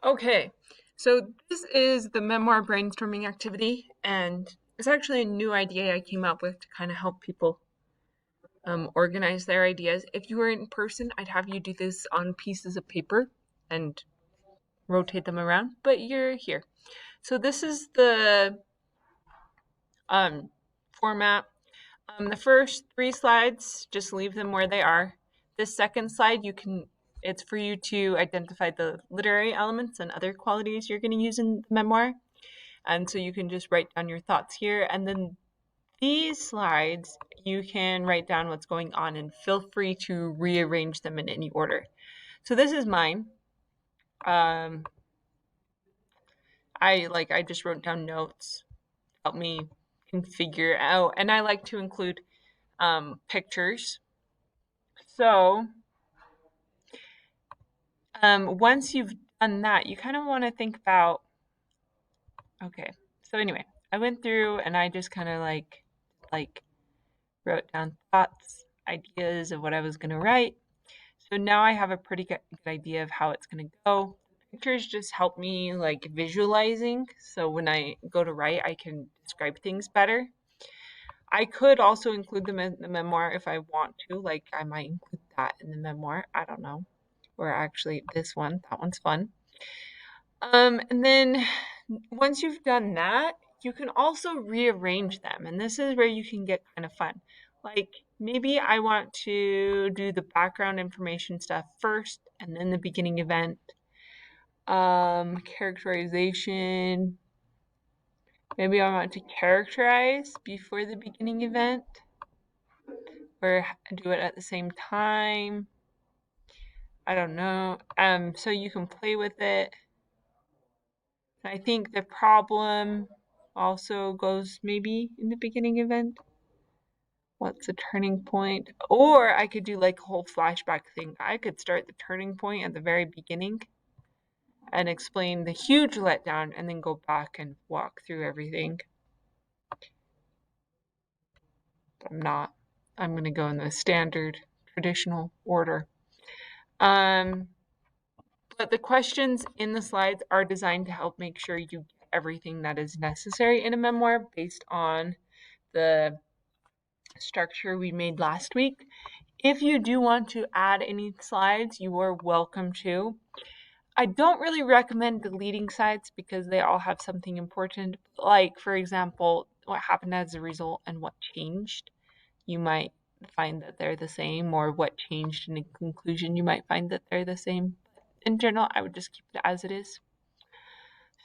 Okay, so this is the memoir brainstorming activity, and it's actually a new idea I came up with to kind of help people organize their ideas. If you were in person, I'd have you do this on pieces of paper and rotate them around, but you're here. So this is the um, format. The first three slides, just leave them where they are. This second slide, it's for you to identify the literary elements and other qualities you're going to use in the memoir. And so you can just write down your thoughts here. And then these slides, you can write down what's going on and feel free to rearrange them in any order. So this is mine. I just wrote down notes, help me configure out, and I like to include pictures. So once you've done that, you kind of want to think about, okay, so anyway, I went through and I just kind of like wrote down thoughts, ideas of what I was going to write. So now I have a pretty good idea of how it's going to go. Pictures just help me like visualizing. So when I go to write, I can describe things better. I could also include them in the memoir if I want to. Like I might include that in the memoir. I don't know. Or actually that one's fun. And then once you've done that, you can also rearrange them. And this is where you can get kind of fun. Like maybe I want to do the background information stuff first and then the beginning event. Characterization. Maybe I want to characterize before the beginning event or do it at the same time. I don't know. So you can play with it. I think the problem also goes maybe in the beginning event. What's the turning point? Or I could do like a whole flashback thing. I could start the turning point at the very beginning and explain the huge letdown and then go back and walk through everything. But I'm not. I'm going to go in the standard traditional order. But the questions in the slides are designed to help make sure you get everything that is necessary in a memoir based on the structure we made last week. If you do want to add any slides, you are welcome to. I don't really recommend deleting slides because they all have something important. Like, for example, what happened as a result and what changed. You might find that they're the same, or what changed in a conclusion, you might find that they're the same. In general, I would just keep it as it is.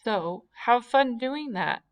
So, have fun doing that.